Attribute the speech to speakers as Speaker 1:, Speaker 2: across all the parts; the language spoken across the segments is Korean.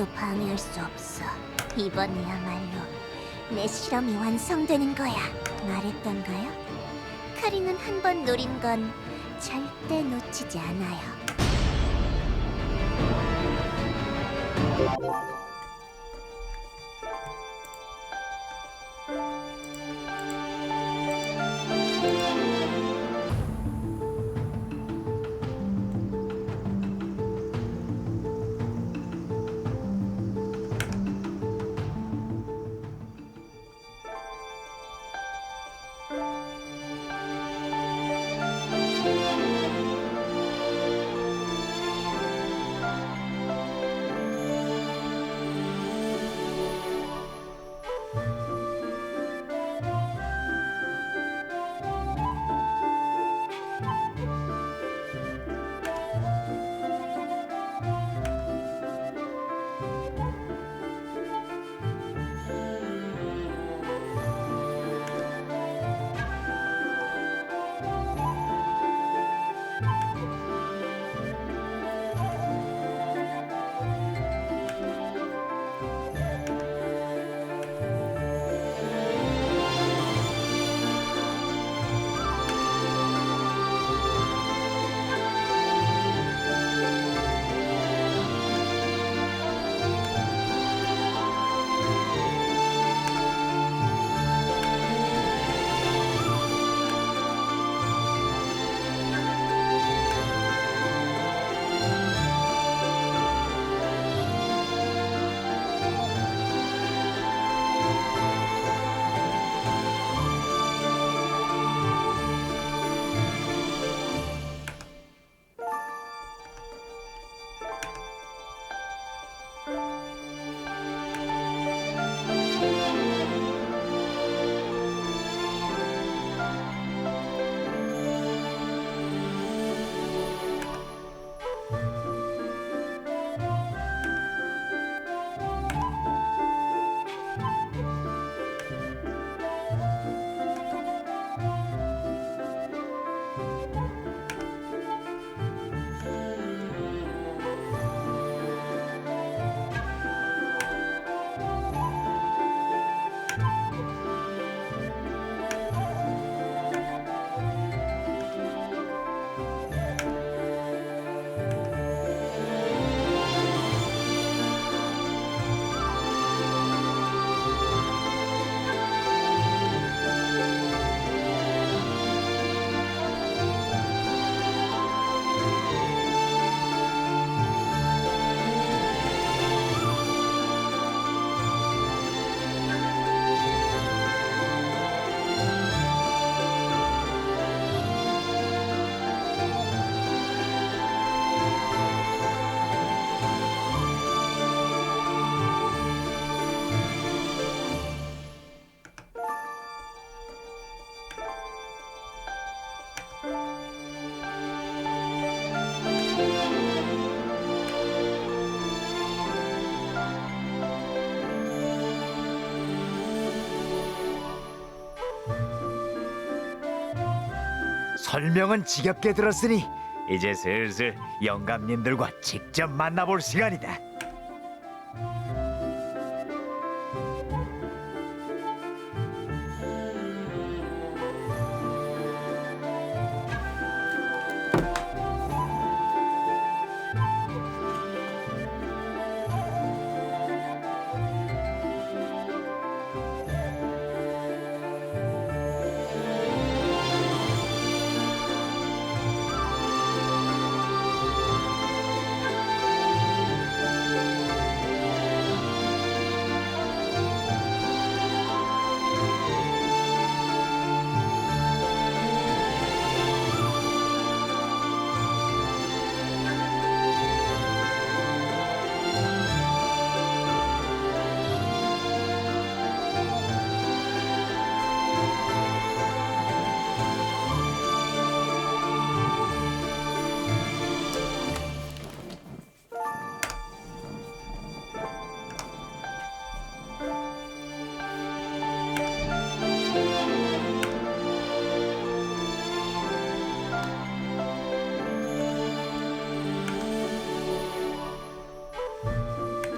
Speaker 1: 아무도 방해할 수 없어. 이번에야말로 내 실험이 완성되는 거야. 말했던가요? 카린은 한 번 노린 건 절대 놓치지 않아요.
Speaker 2: 설명은 지겹게 들었으니 이제 슬슬 영감님들과 직접 만나볼 시간이다.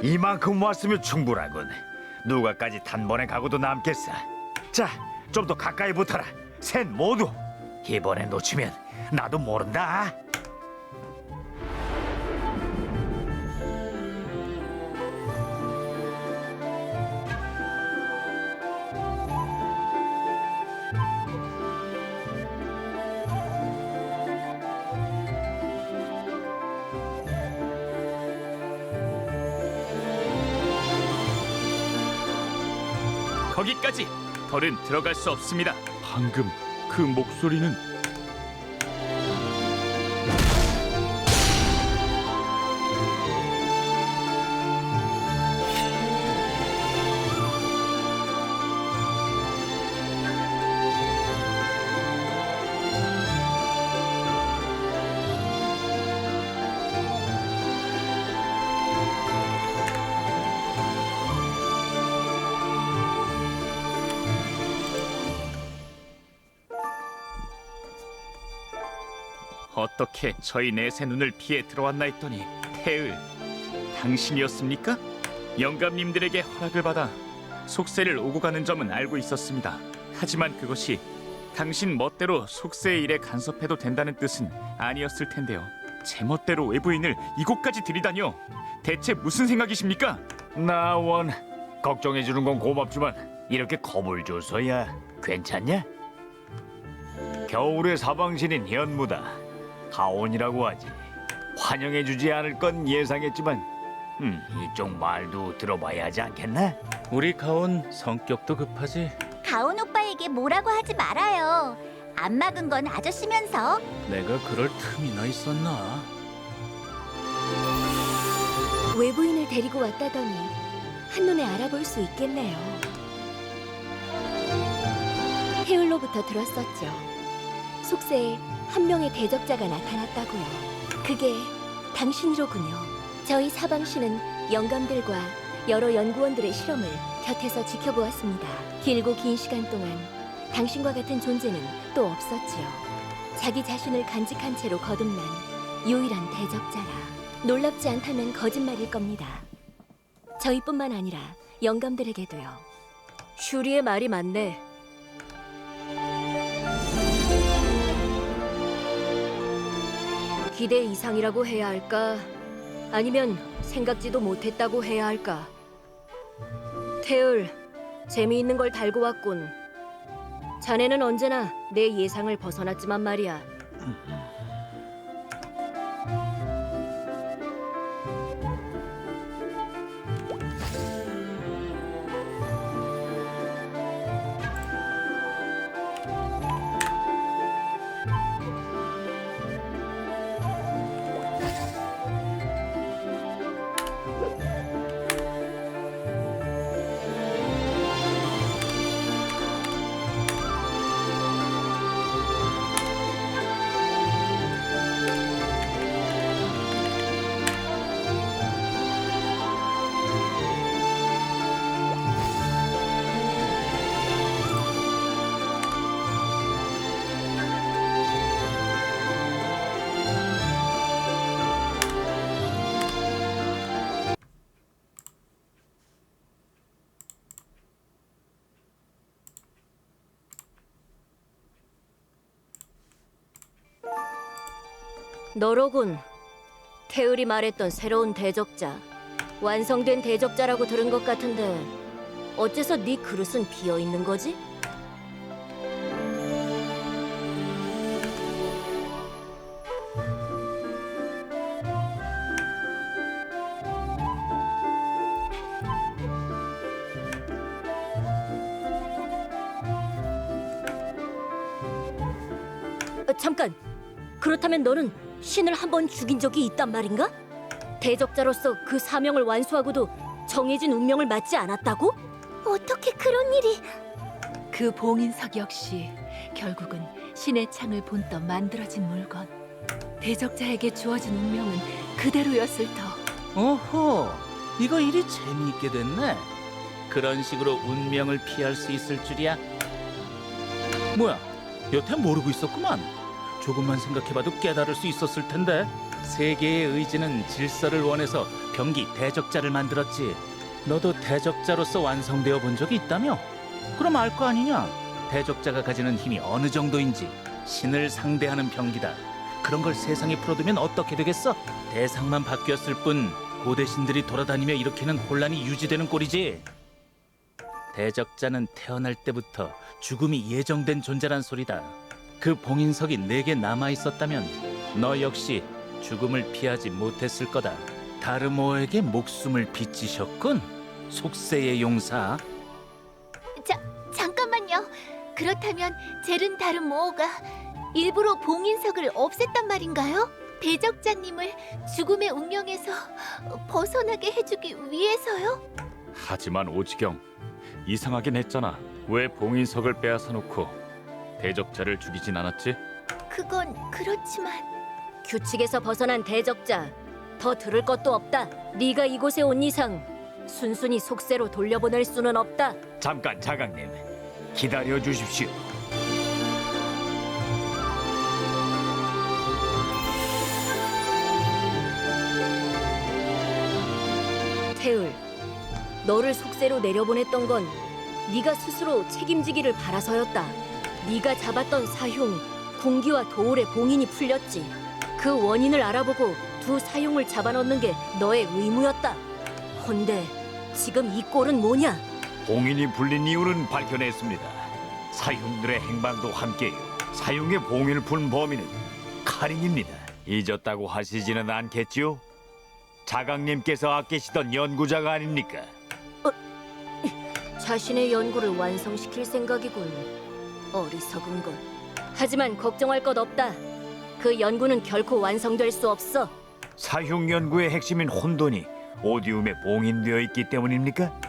Speaker 2: 이만큼 왔으면 충분하군. 누가까지 단번에 가고도 남겠어. 자, 좀 더 가까이 붙어라. 셋 모두. 이번에 놓치면 나도 모른다.
Speaker 3: 거기까지. 덜은 들어갈 수 없습니다.
Speaker 4: 방금 그 목소리는
Speaker 3: 어떻게 저희 넷의 눈을 피해 들어왔나 했더니 태을, 당신이었습니까? 영감님들에게 허락을 받아 속세를 오고 가는 점은 알고 있었습니다. 하지만 그것이 당신 멋대로 속세의 일에 간섭해도 된다는 뜻은 아니었을 텐데요. 제 멋대로 외부인을 이곳까지 들이다니요. 대체 무슨 생각이십니까?
Speaker 2: 나원 걱정해 주는 건 고맙지만 이렇게 겁을 줘서야 괜찮냐? 겨울의 사방신인 현무다. 가온이라고 하지. 환영해 주지 않을 건 예상했지만 이쪽 말도 들어봐야 하지 않겠나?
Speaker 4: 우리 가온 성격도 급하지.
Speaker 1: 가온 오빠에게 뭐라고 하지 말아요. 안 막은 건 아저씨면서.
Speaker 4: 내가 그럴 틈이나 있었나?
Speaker 5: 외부인을 데리고 왔다더니 한눈에 알아볼 수 있겠네요. 헤울로부터 들었었죠. 속세에 한 명의 대적자가 나타났다고요. 그게 당신이로군요. 저희 사방시는 영감들과 여러 연구원들의 실험을 곁에서 지켜보았습니다. 길고 긴 시간 동안 당신과 같은 존재는 또 없었지요. 자기 자신을 간직한 채로 거듭난 유일한 대적자라. 놀랍지 않다면 거짓말일 겁니다. 저희뿐만 아니라 영감들에게도요. 슈리의 말이 맞네. 기대 이상이라고 해야 할까? 아니면 생각지도 못했다고 해야 할까? 태을, 재미있는 걸 달고 왔군. 자네는 언제나 내 예상을 벗어났지만 말이야. 너로군. 태을이 말했던 새로운 대적자. 완성된 대적자라고 들은 것 같은데 어째서 네 그릇은 비어 있는 거지? 잠깐! 그렇다면 너는 신을 한 번 죽인 적이 있단 말인가? 대적자로서 그 사명을 완수하고도 정해진 운명을 맞지 않았다고?
Speaker 1: 어떻게 그런 일이...
Speaker 6: 그 봉인석 역시 결국은 신의 창을 본떠 만들어진 물건. 대적자에게 주어진 운명은 그대로였을 터.
Speaker 4: 오호, 이거 일이 재미있게 됐네. 그런 식으로 운명을 피할 수 있을 줄이야. 뭐야, 여태 모르고 있었구만. 조금만 생각해봐도 깨달을 수 있었을 텐데. 세계의 의지는 질서를 원해서 병기 대적자를 만들었지. 너도 대적자로서 완성되어 본 적이 있다며? 그럼 알 거 아니냐? 대적자가 가지는 힘이 어느 정도인지. 신을 상대하는 병기다. 그런 걸 세상에 풀어두면 어떻게 되겠어? 대상만 바뀌었을 뿐 고대 신들이 돌아다니며 일으키는 혼란이 유지되는 꼴이지. 대적자는 태어날 때부터 죽음이 예정된 존재란 소리다. 그 봉인석이 내게 남아있었다면 너 역시 죽음을 피하지 못했을 거다. 다르모에게 목숨을 빚지셨군. 속세의 용사.
Speaker 7: 잠깐만요. 그렇다면 젤은 다른 모어가 일부러 봉인석을 없앴단 말인가요? 대적자님을 죽음의 운명에서 벗어나게 해주기 위해서요?
Speaker 3: 하지만 오지경, 이상하긴 했잖아. 왜 봉인석을 빼앗아 놓고 대적자를 죽이진 않았지?
Speaker 7: 그건 그렇지만
Speaker 5: 규칙에서 벗어난 대적자. 더 들을 것도 없다. 네가 이곳에 온 이상 순순히 속세로 돌려보낼 수는 없다.
Speaker 2: 잠깐 자강님, 기다려 주십시오.
Speaker 5: 태을, 너를 속세로 내려보냈던 건 네가 스스로 책임지기를 바라서였다. 네가 잡았던 사흉, 군기와 도울의 봉인이 풀렸지. 그 원인을 알아보고 두 사흉을 잡아넣는 게 너의 의무였다. 헌데 지금 이 꼴은 뭐냐?
Speaker 2: 봉인이 풀린 이유는 밝혀냈습니다. 사흉들의 행방도 함께요. 사흉의 봉인을 푼 범인은 카린입니다. 잊었다고 하시지는 않겠지요? 자강님께서 아끼시던 연구자가 아닙니까?
Speaker 5: 자신의 연구를 완성시킬 생각이군. 어리석은 것. 하지만 걱정할 것 없다. 그 연구는 결코 완성될 수 없어.
Speaker 2: 사흉 연구의 핵심인 혼돈이 오디움에 봉인되어 있기 때문입니까?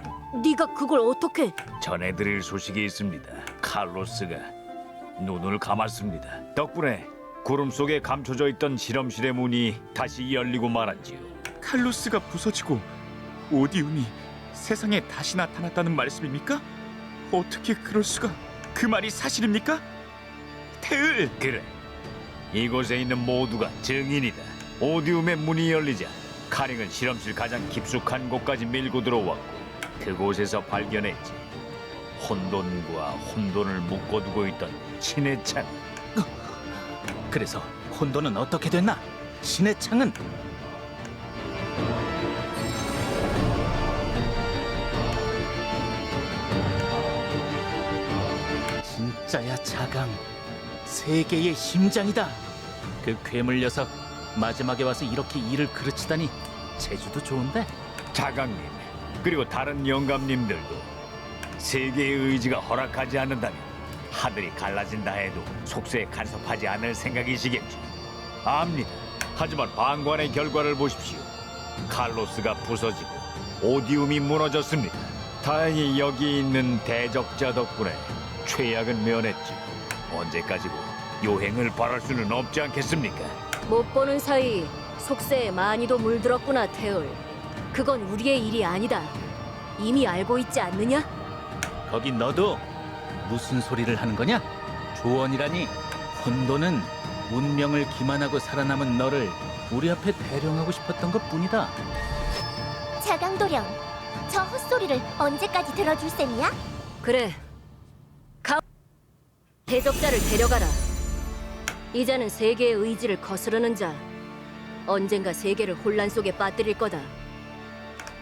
Speaker 5: 네가 그걸 어떻게...
Speaker 2: 전해드릴 소식이 있습니다. 칼로스가 눈을 감았습니다. 덕분에 구름 속에 감춰져 있던 실험실의 문이 다시 열리고 말았지요.
Speaker 3: 칼로스가 부서지고 오디움이 세상에 다시 나타났다는 말씀입니까? 어떻게 그럴 수가? 그 말이 사실입니까? 태을!
Speaker 2: 그래, 이곳에 있는 모두가 증인이다. 오디움의 문이 열리자 카링은 실험실 가장 깊숙한 곳까지 밀고 들어왔고 그곳에서 발견했지. 혼돈과 혼돈을 묶어두고 있던 신의 창.
Speaker 4: 그래서 혼돈은 어떻게 됐나? 신의 창은? 진짜야 자강. 세계의 심장이다. 그 괴물 녀석 마지막에 와서 이렇게 일을 그르치다니 제주도 좋은데?
Speaker 2: 자강님 그리고 다른 영감님들도 세계의 의지가 허락하지 않는다면 하늘이 갈라진다 해도 속세에 간섭하지 않을 생각이시겠죠. 압니다. 하지만 방관의 결과를 보십시오. 칼로스가 부서지고 오디움이 무너졌습니다. 다행히 여기 있는 대적자 덕분에 최악은 면했죠. 언제까지고 요행을 바랄 수는 없지 않겠습니까?
Speaker 5: 못 보는 사이 속세에 많이도 물들었구나, 태을. 그건 우리의 일이 아니다. 이미 알고 있지 않느냐?
Speaker 4: 거기 너도 무슨 소리를 하는 거냐? 조언이라니. 혼돈은 운명을 기만하고 살아남은 너를 우리 앞에 대령하고 싶었던 것뿐이다.
Speaker 1: 자강도령, 저 헛소리를 언제까지 들어줄 셈이야?
Speaker 5: 그래. 대적자를 데려가라. 이자는 세계의 의지를 거스르는 자. 언젠가 세계를 혼란 속에 빠뜨릴 거다.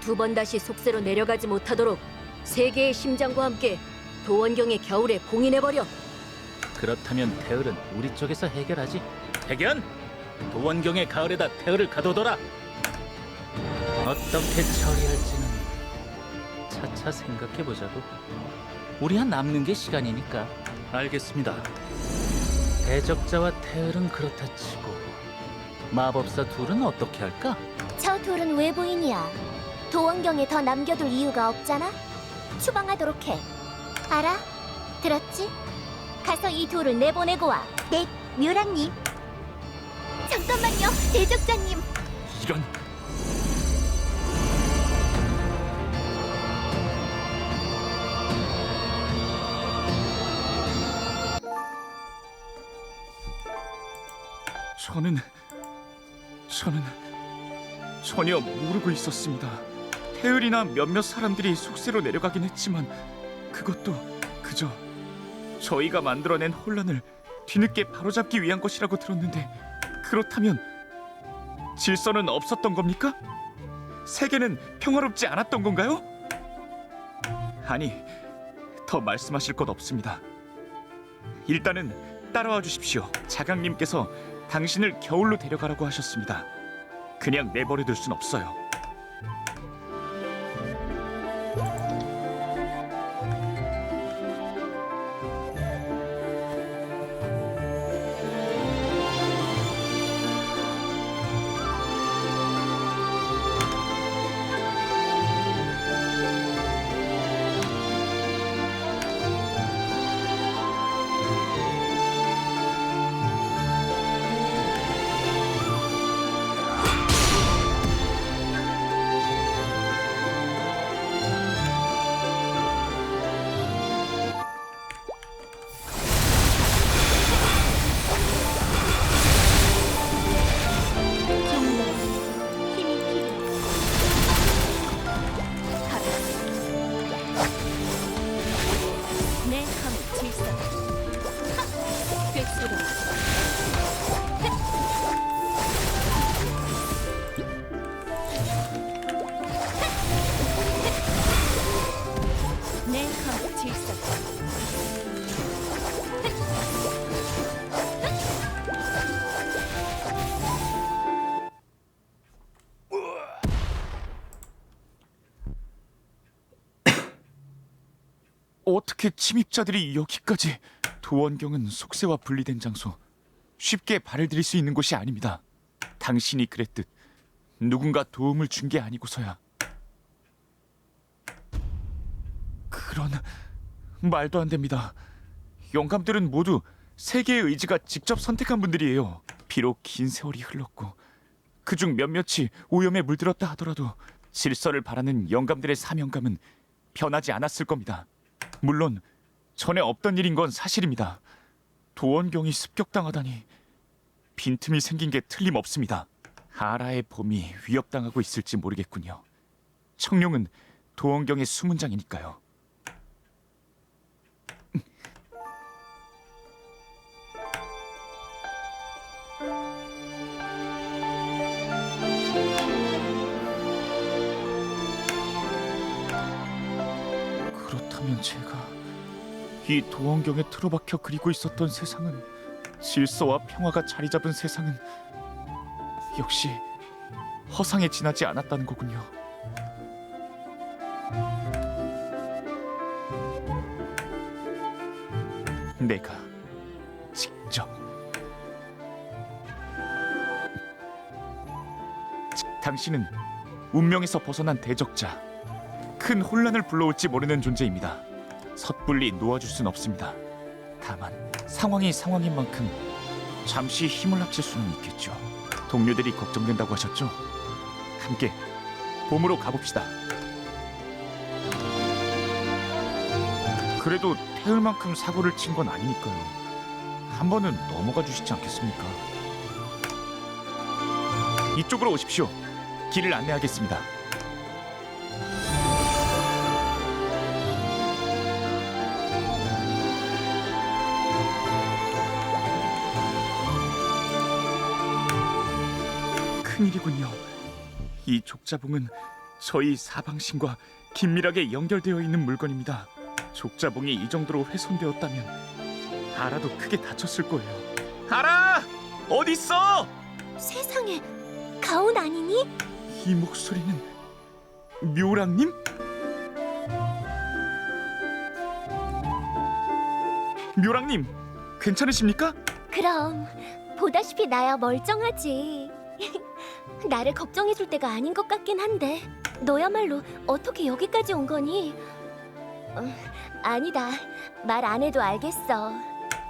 Speaker 5: 두 번 다시 속세로 내려가지 못하도록 세계의 심장과 함께 도원경의 겨울에 봉인해버려.
Speaker 4: 그렇다면 태을은 우리 쪽에서 해결하지. 태견! 도원경의 가을에다 태을을 가둬둬라. 어떻게 처리할지는 차차 생각해보자고. 우리야 남는 게 시간이니까. 알겠습니다. 대적자와 태을은 그렇다 치고 마법사 둘은 어떻게 할까?
Speaker 1: 저 둘은 외부인이야. 도원경에 더 남겨둘 이유가 없잖아. 추방하도록 해. 알아? 들었지? 가서 이 둘을 내보내고 와. 네, 묘랑님.
Speaker 7: 잠깐만요, 대적자님.
Speaker 3: 이런... 저는 전혀 모르고 있었습니다. 태을이나 몇몇 사람들이 속세로 내려가긴 했지만 그것도 그저 저희가 만들어낸 혼란을 뒤늦게 바로잡기 위한 것이라고 들었는데, 그렇다면 질서는 없었던 겁니까? 세계는 평화롭지 않았던 건가요? 아니, 더 말씀하실 것 없습니다. 일단은 따라와 주십시오. 자강님께서 당신을 겨울로 데려가라고 하셨습니다. 그냥 내버려둘 순 없어요. 어떻게 침입자들이 여기까지? 도원경은 속세와 분리된 장소, 쉽게 발을 들일 수 있는 곳이 아닙니다. 당신이 그랬듯 누군가 도움을 준 게 아니고서야. 그런 말도 안 됩니다. 영감들은 모두 세계의 의지가 직접 선택한 분들이에요. 비록 긴 세월이 흘렀고 그중 몇몇이 오염에 물들었다 하더라도 질서를 바라는 영감들의 사명감은 변하지 않았을 겁니다. 물론 전에 없던 일인 건 사실입니다. 도원경이 습격당하다니 빈틈이 생긴 게 틀림없습니다. 아라의 봄이 위협당하고 있을지 모르겠군요. 청룡은 도원경의 수문장이니까요. 그렇다면 제가 이 도원경에 틀어박혀 그리고 있었던 세상은, 질서와 평화가 자리 잡은 세상은 역시 허상에 지나지 않았다는 거군요. 내가 직접 당신은 운명에서 벗어난 대적자, 큰 혼란을 불러올지 모르는 존재입니다. 섣불리 놓아줄 순 없습니다. 다만 상황이 상황인 만큼 잠시 힘을 합칠 수는 있겠죠. 동료들이 걱정된다고 하셨죠? 함께 봄으로 가봅시다. 그래도 태울만큼 사고를 친 건 아니니까요. 한 번은 넘어가 주시지 않겠습니까? 이쪽으로 오십시오. 길을 안내하겠습니다. 큰일이군요. 이 족자봉은 저희 사방신과 긴밀하게 연결되어 있는 물건입니다. 족자봉이 이 정도로 훼손되었다면 아라도 크게 다쳤을 거예요. 아라! 어딨어?
Speaker 1: 세상에, 가온 아니니?
Speaker 3: 이 목소리는 묘랑님? 묘랑님, 괜찮으십니까?
Speaker 1: 그럼 보다시피 나야 멀쩡하지. 나를 걱정해줄 때가 아닌 것 같긴 한데 너야말로 어떻게 여기까지 온 거니? 아니다, 말 안 해도 알겠어.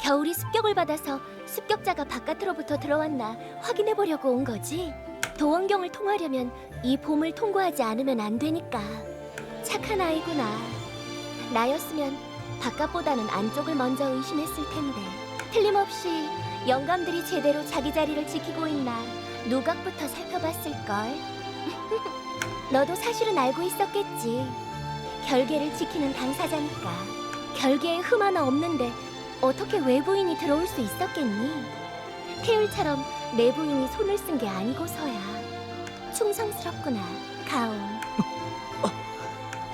Speaker 1: 겨울이 습격을 받아서 습격자가 바깥으로부터 들어왔나 확인해보려고 온 거지. 도원경을 통하려면 이 봄을 통과하지 않으면 안 되니까. 착한 아이구나. 나였으면 바깥보다는 안쪽을 먼저 의심했을 텐데. 틀림없이 영감들이 제대로 자기 자리를 지키고 있나 누각부터 살펴봤을걸. 너도 사실은 알고 있었겠지. 결계를 지키는 당사자니까. 결계에 흠 하나 없는데 어떻게 외부인이 들어올 수 있었겠니? 태율처럼 내부인이 손을 쓴 게 아니고서야. 충성스럽구나, 가온.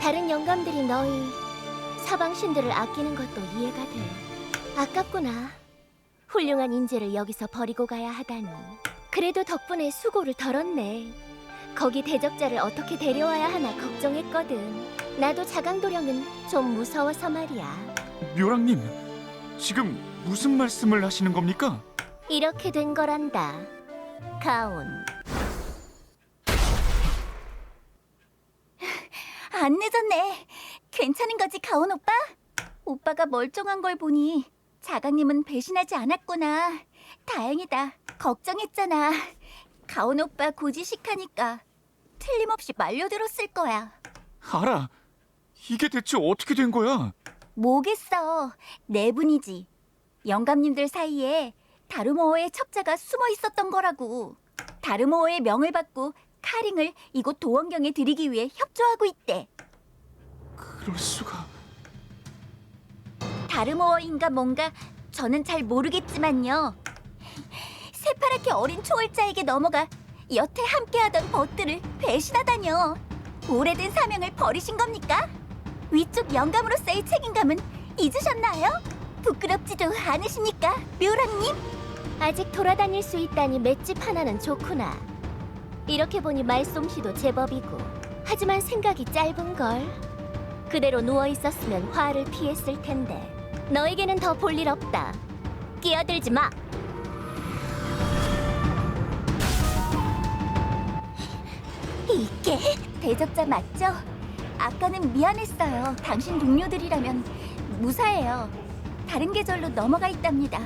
Speaker 1: 다른 영감들이 너희 사방신들을 아끼는 것도 이해가 돼. 아깝구나. 훌륭한 인재를 여기서 버리고 가야 하다니. 그래도 덕분에 수고를 덜었네. 거기 대적자를 어떻게 데려와야 하나 걱정했거든. 나도 자강도령은 좀 무서워서 말이야.
Speaker 3: 묘랑님, 지금 무슨 말씀을 하시는 겁니까?
Speaker 1: 이렇게 된 거란다, 가온.
Speaker 7: 안 늦었네. 괜찮은 거지, 가온 오빠? 오빠가 멀쩡한 걸 보니 자강님은 배신하지 않았구나. 다행이다. 걱정했잖아. 가온 오빠 고지식하니까 틀림없이 말려들었을 거야.
Speaker 3: 알아. 이게 대체 어떻게 된 거야?
Speaker 7: 뭐겠어. 내분이지. 영감님들 사이에 다르모어의 첩자가 숨어 있었던 거라고. 다르모어의 명을 받고 카링을 이곳 도원경에 들이기 위해 협조하고 있대.
Speaker 3: 그럴 수가.
Speaker 7: 다르모어인가 뭔가 저는 잘 모르겠지만요. 새파랗게 어린 초월자에게 넘어가 여태 함께하던 벗들을 배신하다뇨. 오래된 사명을 버리신 겁니까? 위쪽 영감으로서의 책임감은 잊으셨나요? 부끄럽지도 않으십니까, 묘랑님?
Speaker 1: 아직 돌아다닐 수 있다니 맷집 하나는 좋구나. 이렇게 보니 말솜씨도 제법이고. 하지만 생각이 짧은걸. 그대로 누워있었으면 화를 피했을 텐데. 너에게는 더 볼 일 없다. 끼어들지 마.
Speaker 7: 이게 대적자 맞죠? 아까는 미안했어요. 당신 동료들이라면 무사해요. 다른 계절로 넘어가 있답니다.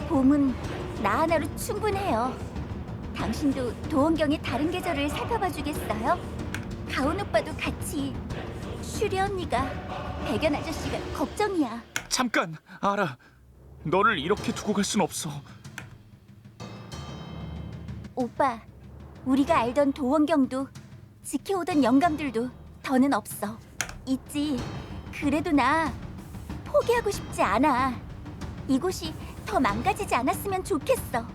Speaker 7: 봄은 나 하나로 충분해요. 당신도 도원경의 다른 계절을 살펴봐 주겠어요? 가온 오빠도 같이. 슈리 언니가, 백연 아저씨가 걱정이야.
Speaker 3: 잠깐, 알아. 너를 이렇게 두고 갈 순 없어.
Speaker 7: 오빠, 우리가 알던 도원경도 지켜오던 영감들도 더는 없어. 있지. 그래도 나 포기하고 싶지 않아. 이곳이 더 망가지지 않았으면 좋겠어.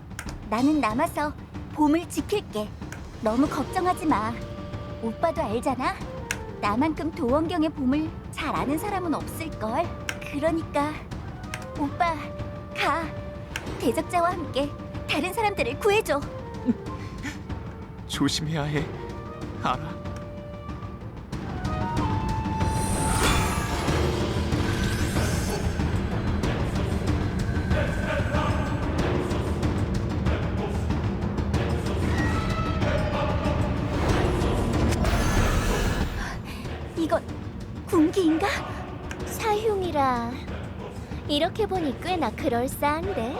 Speaker 7: 나는 남아서 봄을 지킬게. 너무 걱정하지 마. 오빠도 알잖아. 나만큼 도원경의 봄을 잘 아는 사람은 없을걸. 그러니까 오빠 가. 대적자와 함께 다른 사람들을 구해줘.
Speaker 3: 조심해야 해. 알아.
Speaker 7: 이건 군기인가?
Speaker 1: 사흉이라. 이렇게 보니 꽤나 그럴싸한데.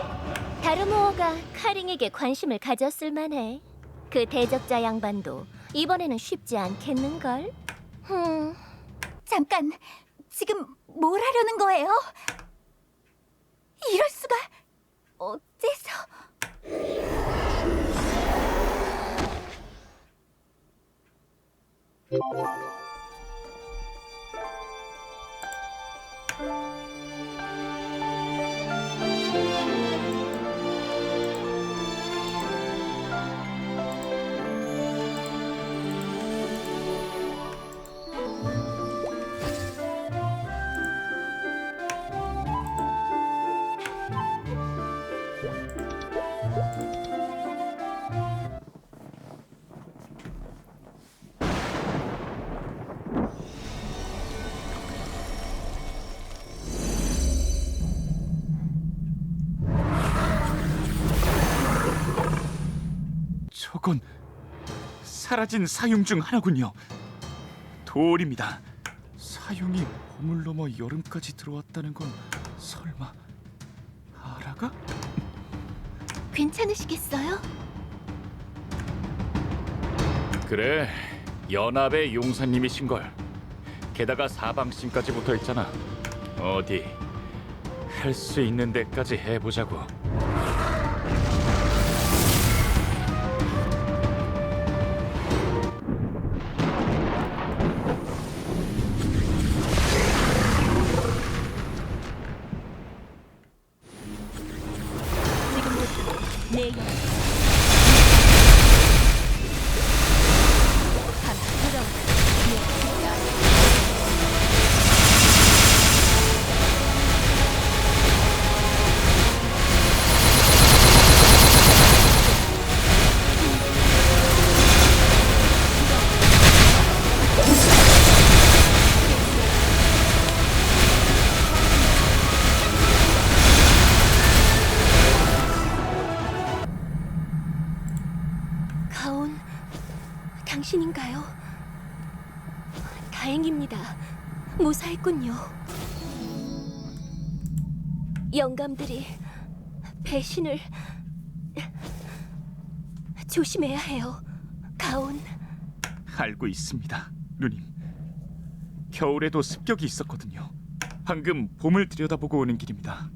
Speaker 1: 다르모어가 카링에게 관심을 가졌을 만해. 그 대적자 양반도 이번에는 쉽지 않겠는걸?
Speaker 7: 잠깐, 지금 뭘 하려는 거예요? 이럴 수가. 어째서?
Speaker 3: 저건 사라진 사융 중 하나군요. 돌입니다. 사융이 봄을 넘어 여름까지 들어왔다는 건 설마 아라가?
Speaker 7: 괜찮으시겠어요?
Speaker 3: 그래, 연합의 용사님이신걸. 게다가 사방신까지 붙어있잖아. 어디 할 수 있는 데까지 해보자고.
Speaker 6: 내 영. 가라, 돌아오라. 내 진짜.
Speaker 5: 가온, 당신인가요? 다행입니다. 무사했군요. 영감들이 배신을 조심해야 해요. 가온.
Speaker 3: 알고 있습니다, 누님. 겨울에도 습격이 있었거든요. 방금 봄을 들여다보고 오는 길입니다.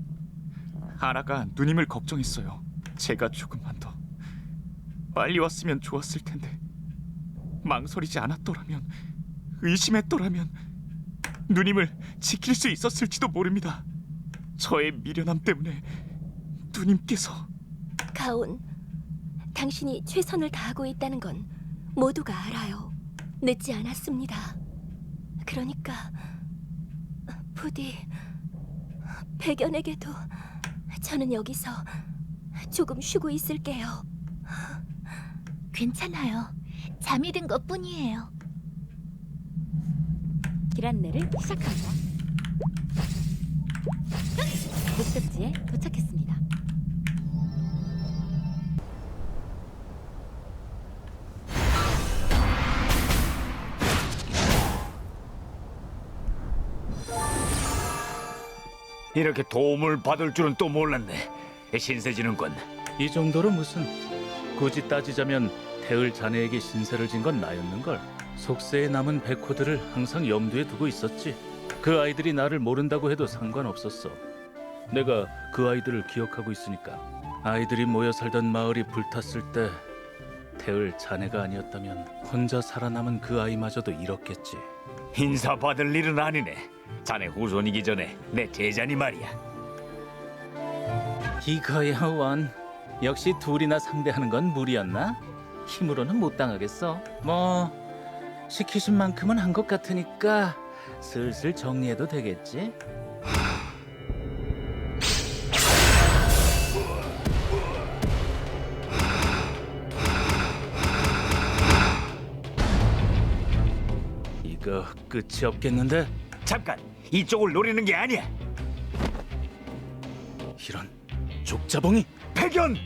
Speaker 3: 아라가 누님을 걱정했어요. 제가 조금만 더 빨리 왔으면 좋았을 텐데, 망설이지 않았더라면, 의심했더라면 누님을 지킬 수 있었을지도 모릅니다. 저의 미련함 때문에 누님께서.
Speaker 5: 가온, 당신이 최선을 다하고 있다는 건 모두가 알아요. 늦지 않았습니다. 그러니까 부디 백연에게도 저는 여기서 조금 쉬고 있을게요.
Speaker 6: 괜찮아요. 잠이 든 것뿐이에요.
Speaker 7: 길 안내를 시작합니다. 목적지에 도착했습니다.
Speaker 2: 이렇게 도움을 받을 줄은 또 몰랐네. 신세지는군.
Speaker 4: 이 정도로 무슨. 굳이 따지자면 태을 자네에게 신세를 진 건 나였는걸. 속세에 남은 백호들을 항상 염두에 두고 있었지. 그 아이들이 나를 모른다고 해도 상관없었어. 내가 그 아이들을 기억하고 있으니까. 아이들이 모여 살던 마을이 불탔을 때 태을 자네가 아니었다면 혼자 살아남은 그 아이마저도 잃었겠지.
Speaker 2: 인사받을 일은 아니네. 자네 후손이기 전에 내 제자니 말이야.
Speaker 4: 이거야 원. 역시 둘이나 상대하는 건 무리였나? 힘으로는 못 당하겠어. 뭐 시키신 만큼은 한 것 같으니까 슬슬 정리해도 되겠지? 이거 끝이 없겠는데?
Speaker 2: 잠깐, 이쪽을 노리는 게 아니야.
Speaker 4: 이런 족자봉이.
Speaker 2: 백연!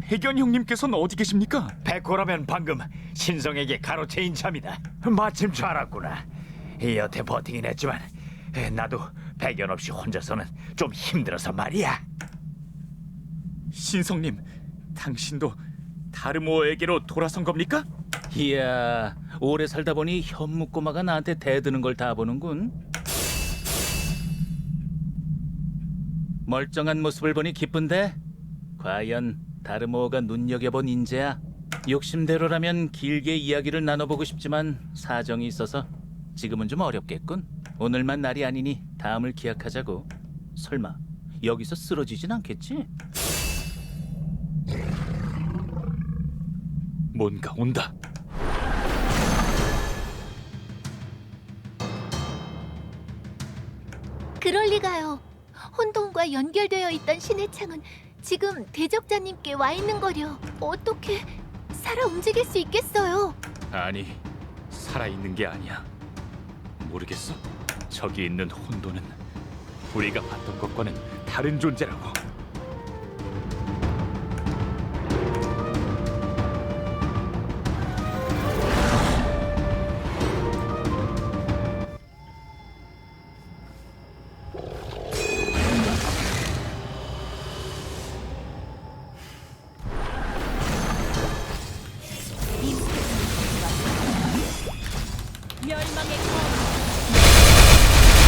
Speaker 3: 백연 형님께서는 어디 계십니까?
Speaker 2: 백호라면 방금 신성에게 가로채인 참이다. 마침 잘 왔구나. 여태 버티긴 했지만 나도 백연 없이 혼자서는 좀 힘들어서 말이야.
Speaker 3: 신성님, 당신도 다르모어에게로 돌아선 겁니까?
Speaker 4: 이야, 오래 살다 보니 현묵고마가 나한테 대드는 걸 다 보는군. 멀쩡한 모습을 보니 기쁜데? 과연 다르모어가 눈여겨본 인재야? 욕심대로라면 길게 이야기를 나눠보고 싶지만 사정이 있어서 지금은 좀 어렵겠군. 오늘만 날이 아니니 다음을 기약하자고. 설마 여기서 쓰러지진 않겠지?
Speaker 3: 뭔가 온다.
Speaker 6: 그럴 리가요. 혼돈과 연결되어 있던 신의 창은 지금 대적자님께 와 있는 거려. 어떻게 살아 움직일 수 있겠어요?
Speaker 3: 아니, 살아있는 게 아니야. 모르겠어. 저기 있는 혼돈은 우리가 봤던 것과는 다른 존재라고.
Speaker 6: 멸망의 검.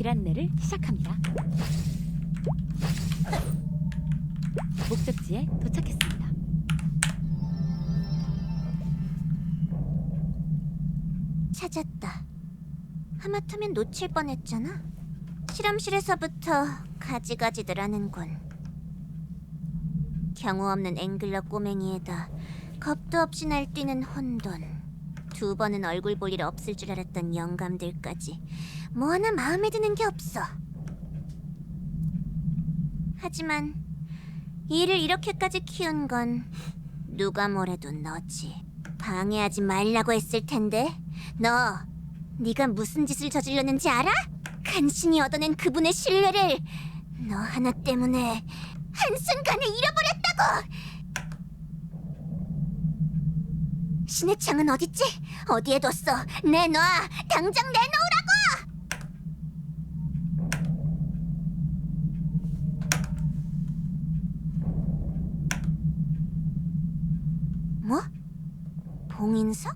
Speaker 8: 길 안내를 시작합니다. 목적지에 도착했습니다.
Speaker 1: 찾았다. 하마터면 놓칠 뻔했잖아. 실험실에서부터 가지가지들 하는군. 경우 없는 앵글러 꼬맹이에다 겁도 없이 날뛰는 혼돈. 2번은 얼굴 볼 일 없을 줄 알았던 영감들까지 뭐 하나 마음에 드는 게 없어. 하지만 일을 이렇게까지 키운 건 누가 뭐래도 너지. 방해하지 말라고 했을 텐데. 네가 무슨 짓을 저질렀는지 알아? 간신히 얻어낸 그분의 신뢰를 너 하나 때문에 한순간에 잃어버렸다고! 신의 창은 어딨지? 어디에 뒀어? 내놔! 당장 내놓으라고! 뭐? 봉인석?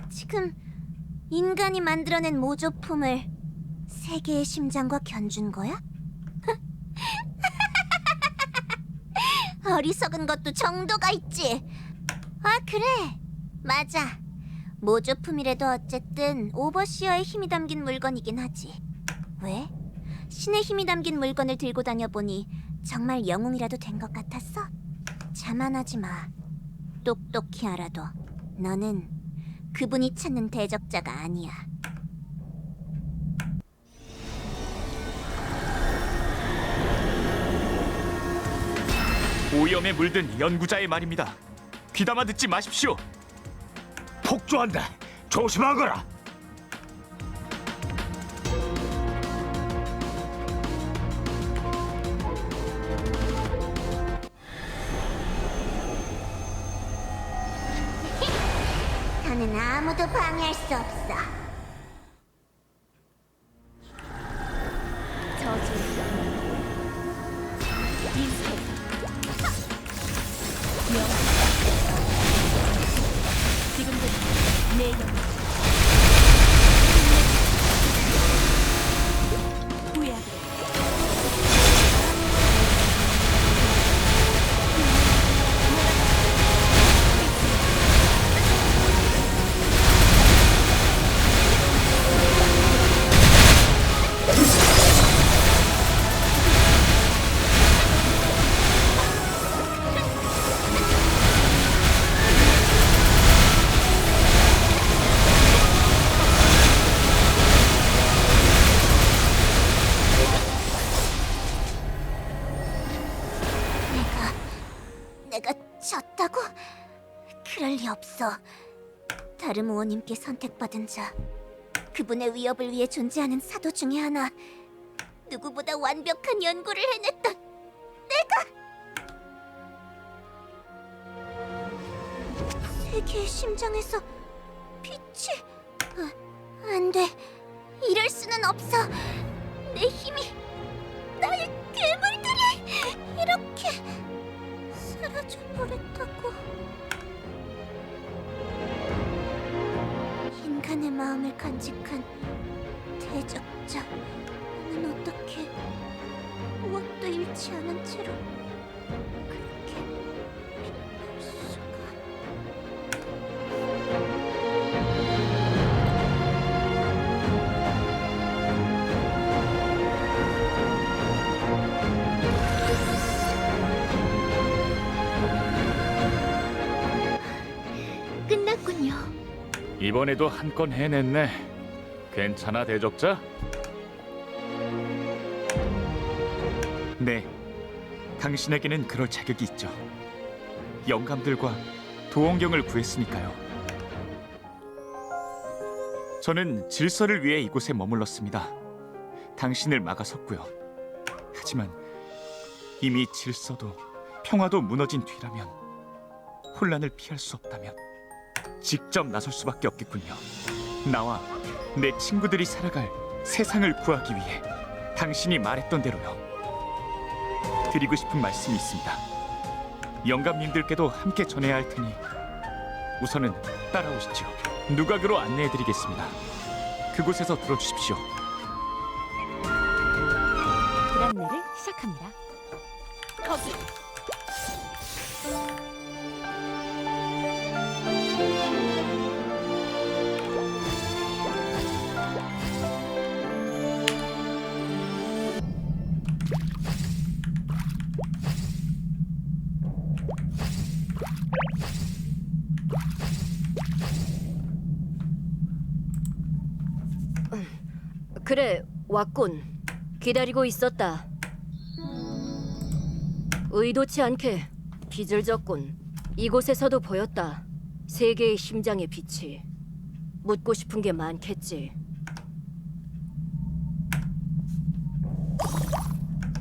Speaker 1: 지금 인간이 만들어낸 모조품을 세계의 심장과 견준 거야? 어리석은 것도 정도가 있지. 아, 그래. 맞아. 모조품이라도 어쨌든 오버시어의 힘이 담긴 물건이긴 하지. 왜? 신의 힘이 담긴 물건을 들고 다녀보니 정말 영웅이라도 된 것 같았어? 자만하지 마. 똑똑히 알아둬. 너는 그분이 찾는 대적자가 아니야.
Speaker 3: 오염에 물든 연구자의 말입니다. 귀담아 듣지 마십시오.
Speaker 2: 폭주한다. 조심하거라.
Speaker 1: 너는 아무도 방해할 수 없어.
Speaker 8: 저주 인쇄 명 지금부터 내 영역 후회하게
Speaker 1: 내가 졌다고? 그럴 리 없어. 다르모어님께 선택받은 자, 그분의 위협을 위해 존재하는 사도 중에 하나, 누구보다 완벽한 연구를 해냈던 내가! 세계의 심장에서 빛이... 안 돼. 이럴 수는 없어. 내 힘이... 나의 괴물들이... 이렇게... 사라져 버렸다고. 인간의 마음을 간직한 대적자. 나는 어떻게 무엇도 잃지 않은 채로 그렇게 빛날 수가.
Speaker 6: 끝났군요.
Speaker 3: 이번에도 한 건 해냈네. 괜찮아, 대적자? 네, 당신에게는 그럴 자격이 있죠. 영감들과 도원경을 구했으니까요. 저는 질서를 위해 이곳에 머물렀습니다. 당신을 막아섰고요. 하지만 이미 질서도 평화도 무너진 뒤라면, 혼란을 피할 수 없다면 직접 나설 수밖에 없겠군요. 나와 내 친구들이 살아갈 세상을 구하기 위해 당신이 말했던 대로요. 드리고 싶은 말씀이 있습니다. 영감님들께도 함께 전해야 할 테니 우선은 따라오시죠. 누각으로 안내해드리겠습니다. 그곳에서 들어주십시오.
Speaker 8: 거기.
Speaker 5: 그래, 왔군. 기다리고 있었다. 의도치 않게 빚을 졌군. 이곳에서도 보였다. 세계의 심장의 빛이. 묻고 싶은 게 많겠지.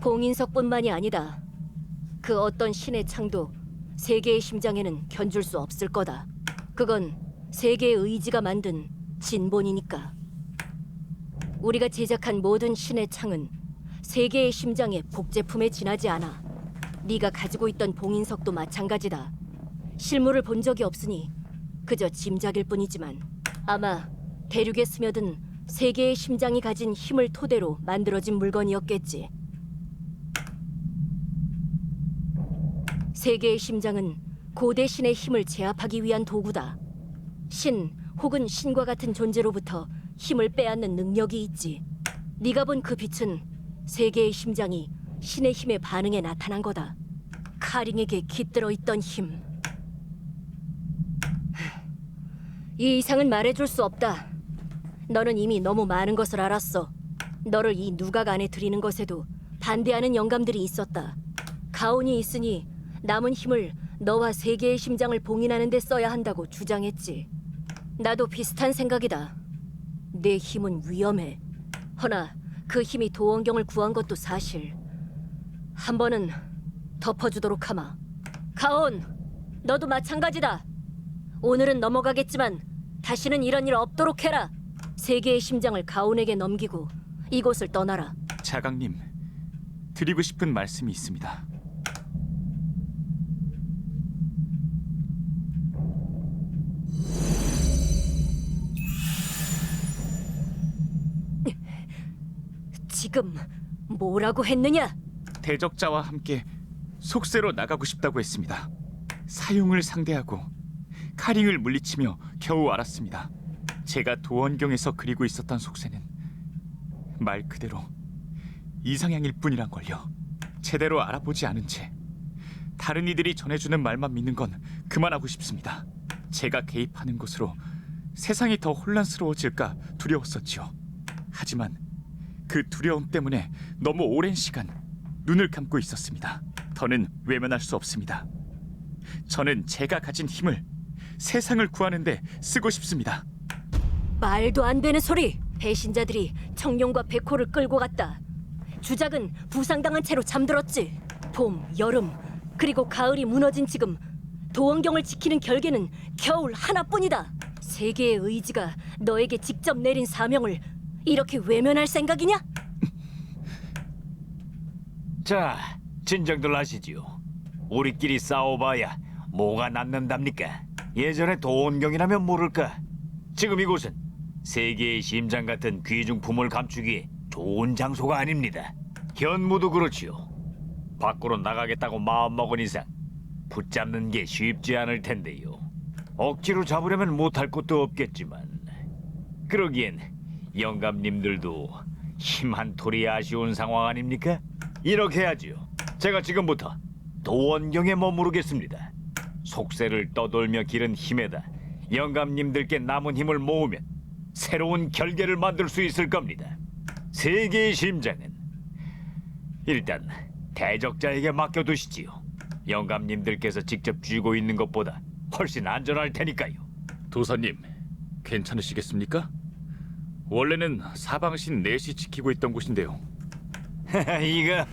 Speaker 5: 봉인석뿐만이 아니다. 그 어떤 신의 창도 세계의 심장에는 견줄 수 없을 거다. 그건 세계의 의지가 만든 진본이니까. 우리가 제작한 모든 신의 창은 세계의 심장의 복제품에 지나지 않아. 네가 가지고 있던 봉인석도 마찬가지다. 실물을 본 적이 없으니 그저 짐작일 뿐이지만 아마 대륙에 스며든 세계의 심장이 가진 힘을 토대로 만들어진 물건이었겠지. 세계의 심장은 고대 신의 힘을 제압하기 위한 도구다. 신 혹은 신과 같은 존재로부터 힘을 빼앗는 능력이 있지. 네가 본 그 빛은 세계의 심장이 신의 힘에 반응해 나타난 거다. 카링에게 깃들어 있던 힘. 이 이상은 말해줄 수 없다. 너는 이미 너무 많은 것을 알았어. 너를 이 누각 안에 들이는 것에도 반대하는 영감들이 있었다. 가온이 있으니 남은 힘을 너와 세계의 심장을 봉인하는 데 써야 한다고 주장했지. 나도 비슷한 생각이다. 내 힘은 위험해. 허나 그 힘이 도원경을 구한 것도 사실. 한 번은 덮어주도록 하마. 가온, 너도 마찬가지다. 오늘은 넘어가겠지만 다시는 이런 일 없도록 해라. 세계의 심장을 가온에게 넘기고 이곳을 떠나라.
Speaker 3: 자강님, 드리고 싶은 말씀이 있습니다.
Speaker 5: 지금 뭐라고 했느냐?
Speaker 3: 대적자와 함께 속세로 나가고 싶다고 했습니다. 사용을 상대하고 카링을 물리치며 겨우 알았습니다. 제가 도원경에서 그리고 있었던 속세는 말 그대로 이상향일 뿐이란 걸요. 제대로 알아보지 않은 채 다른 이들이 전해주는 말만 믿는 건 그만하고 싶습니다. 제가 개입하는 것으로 세상이 더 혼란스러워질까 두려웠었지요. 하지만 그 두려움 때문에 너무 오랜 시간 눈을 감고 있었습니다. 더는 외면할 수 없습니다. 저는 제가 가진 힘을 세상을 구하는 데 쓰고 싶습니다.
Speaker 5: 말도 안 되는 소리! 배신자들이 청룡과 백호를 끌고 갔다. 주작은 부상당한 채로 잠들었지. 봄, 여름, 그리고 가을이 무너진 지금 도원경을 지키는 결계는 겨울 하나뿐이다. 세계의 의지가 너에게 직접 내린 사명을 이렇게 외면할 생각이냐?
Speaker 2: 자, 진정들 하시지요. 우리끼리 싸워봐야 뭐가 남는답니까? 예전에 도원경이라면 모를까? 지금 이곳은 세계의 심장 같은 귀중품을 감추기에 좋은 장소가 아닙니다. 현무도 그렇지요. 밖으로 나가겠다고 마음먹은 이상 붙잡는 게 쉽지 않을 텐데요. 억지로 잡으려면 못할 것도 없겠지만 그러기엔 영감님들도 힘 한 톨이 아쉬운 상황 아닙니까? 이렇게 하지요. 제가 지금부터 도원경에 머무르겠습니다. 속세를 떠돌며 기른 힘에다 영감님들께 남은 힘을 모으면 새로운 결계를 만들 수 있을 겁니다. 세계의 심장은 일단 대적자에게 맡겨두시지요. 영감님들께서 직접 쥐고 있는 것보다 훨씬 안전할 테니까요.
Speaker 3: 도사님, 괜찮으시겠습니까? 원래는 사방신 넷이 지키고 있던 곳인데요.
Speaker 2: 이거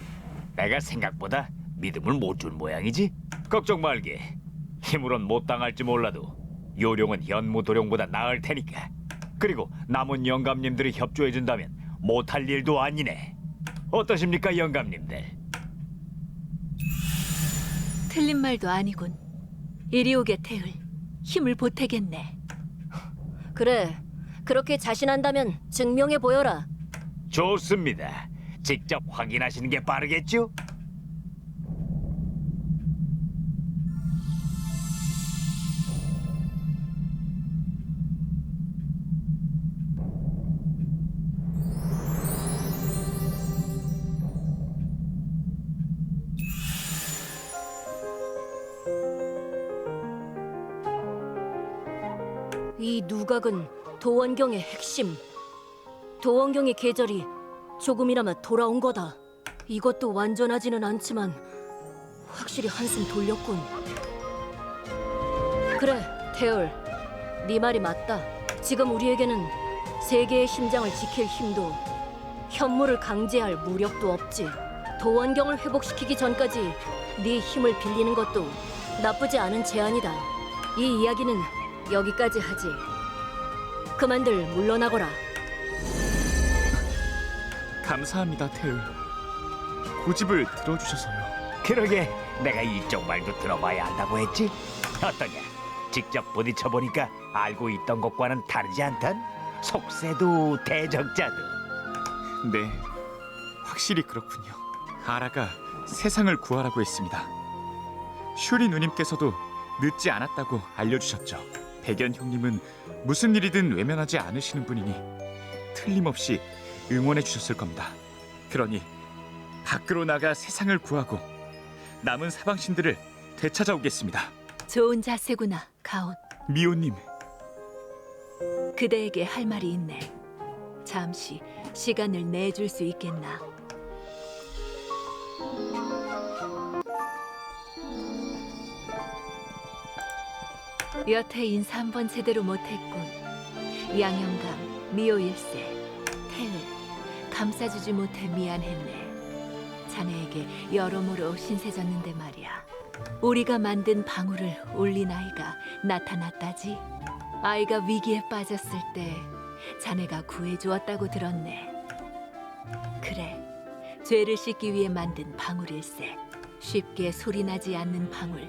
Speaker 2: 내가 생각보다 믿음을 못 준 모양이지? 걱정 말게. 힘으론 못 당할지 몰라도 요령은 현무 도령보다 나을 테니까. 그리고 남은 영감님들이 협조해준다면 못할 일도 아니네. 어떠십니까, 영감님들?
Speaker 6: 틀린 말도 아니군. 이리 오게 태을. 힘을 보태겠네.
Speaker 5: 그래, 그렇게 자신한다면 증명해 보여라.
Speaker 2: 좋습니다. 직접 확인하시는 게 빠르겠죠?
Speaker 5: 이 누각은 도원경의 핵심. 도원경의 계절이 조금이나마 돌아온 거다. 이것도 완전하지는 않지만 확실히 한숨 돌렸군. 그래, 태울. 네 말이 맞다. 지금 우리에게는 세계의 심장을 지킬 힘도 현무를 강제할 무력도 없지. 도원경을 회복시키기 전까지 네 힘을 빌리는 것도 나쁘지 않은 제안이다. 이 이야기는 여기까지 하지. 그만들 물러나거라.
Speaker 3: 감사합니다, 태을. 고집을 들어주셔서요.
Speaker 2: 그러게 내가 이쪽 말도 들어봐야 한다고 했지. 어떠냐? 직접 부딪혀 보니까 알고 있던 것과는 다르지 않단? 속세도 대적자도.
Speaker 3: 네, 확실히 그렇군요. 아라가 세상을 구하라고 했습니다. 슈리 누님께서도 늦지 않았다고 알려주셨죠. 백연 형님은 무슨 일이든 외면하지 않으시는 분이니 틀림없이 응원해 주셨을 겁니다. 그러니 밖으로 나가 세상을 구하고 남은 사방신들을 되찾아오겠습니다.
Speaker 6: 좋은 자세구나, 가온.
Speaker 3: 미호님,
Speaker 6: 그대에게 할 말이 있네. 잠시 시간을 내줄 수 있겠나? 여태 인사 한 번 제대로 못했군. 양영감, 미호일세, 태을, 감싸주지 못해 미안했네. 자네에게 여러모로 신세졌는데 말이야. 우리가 만든 방울을 올린 아이가 나타났다지. 아이가 위기에 빠졌을 때 자네가 구해주었다고 들었네. 그래, 죄를 씻기 위해 만든 방울일세. 쉽게 소리나지 않는 방울,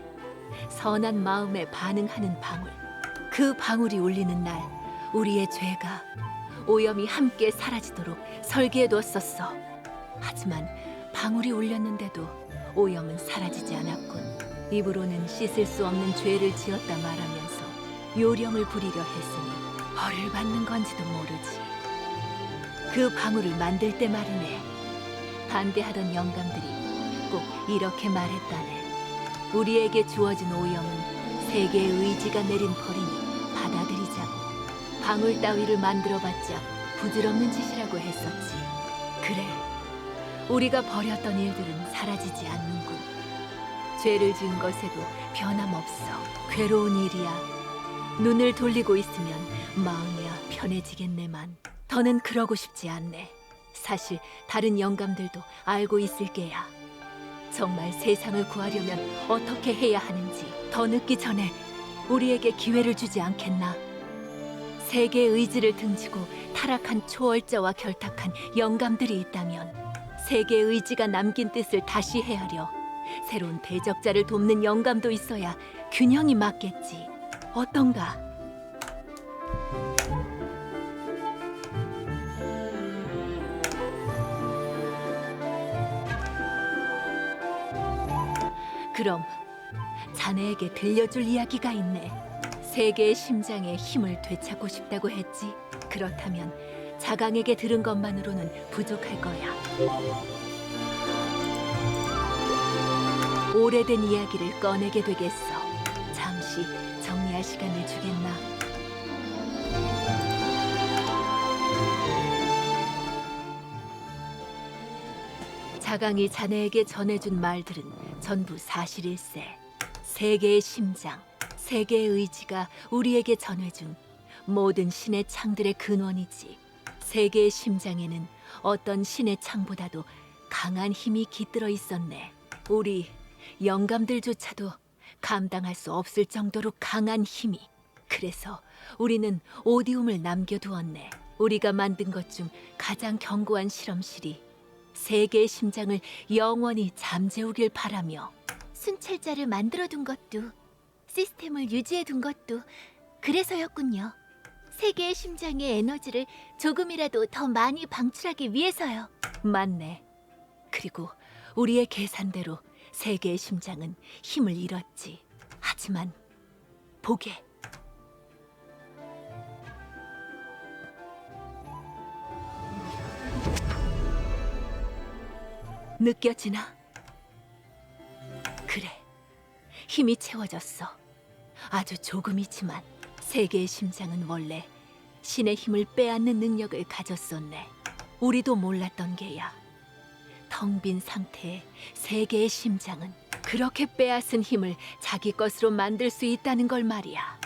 Speaker 6: 선한 마음에 반응하는 방울. 그 방울이 울리는 날 우리의 죄가 오염이 함께 사라지도록 설계해뒀었어. 하지만 방울이 울렸는데도 오염은 사라지지 않았군. 입으로는 씻을 수 없는 죄를 지었다 말하면서 요령을 부리려 했으니 벌을 받는 건지도 모르지. 그 방울을 만들 때 말이네. 반대하던 영감들이 꼭 이렇게 말했다네. 우리에게 주어진 오염은 세계의 의지가 내린 벌이니 받아들이자고. 방울 따위를 만들어봤자 부질없는 짓이라고 했었지. 그래, 우리가 벌였던 일들은 사라지지 않는군. 죄를 지은 것에도 변함없어. 괴로운 일이야. 눈을 돌리고 있으면 마음이야 편해지겠네만 더는 그러고 싶지 않네. 사실 다른 영감들도 알고 있을 게야. 정말 세상을 구하려면 어떻게 해야 하는지 더 늦기 전에 우리에게 기회를 주지 않겠나? 세계의 의지를 등지고 타락한 초월자와 결탁한 영감들이 있다면 세계의 의지가 남긴 뜻을 다시 헤아려 새로운 대적자를 돕는 영감도 있어야 균형이 맞겠지. 어떤가? 그럼 자네에게 들려줄 이야기가 있네. 세계의 심장에 힘을 되찾고 싶다고 했지. 그렇다면 자강에게 들은 것만으로는 부족할 거야. 오래된 이야기를 꺼내게 되겠어. 잠시 정리할 시간을 주겠나? 자강이 자네에게 전해준 말들은 전부 사실일세. 세계의 심장, 세계의 의지가 우리에게 전해준 모든 신의 창들의 근원이지. 세계의 심장에는 어떤 신의 창보다도 강한 힘이 깃들어 있었네. 우리 영감들조차도 감당할 수 없을 정도로 강한 힘이. 그래서 우리는 오디움을 남겨두었네. 우리가 만든 것 중 가장 견고한 실험실이 세계의 심장을 영원히 잠재우길 바라며. 순찰자를 만들어둔 것도 시스템을 유지해둔 것도 그래서였군요. 세계의 심장의 에너지를 조금이라도 더 많이 방출하기 위해서요.
Speaker 5: 맞네. 그리고 우리의 계산대로 세계의 심장은 힘을 잃었지. 하지만 보게. 느껴지나? 그래, 힘이 채워졌어. 아주 조금이지만
Speaker 6: 세계의 심장은 원래 신의 힘을 빼앗는 능력을 가졌었네. 우리도 몰랐던 게야. 텅 빈 상태의 세계의 심장은 그렇게 빼앗은 힘을 자기 것으로 만들 수 있다는 걸 말이야.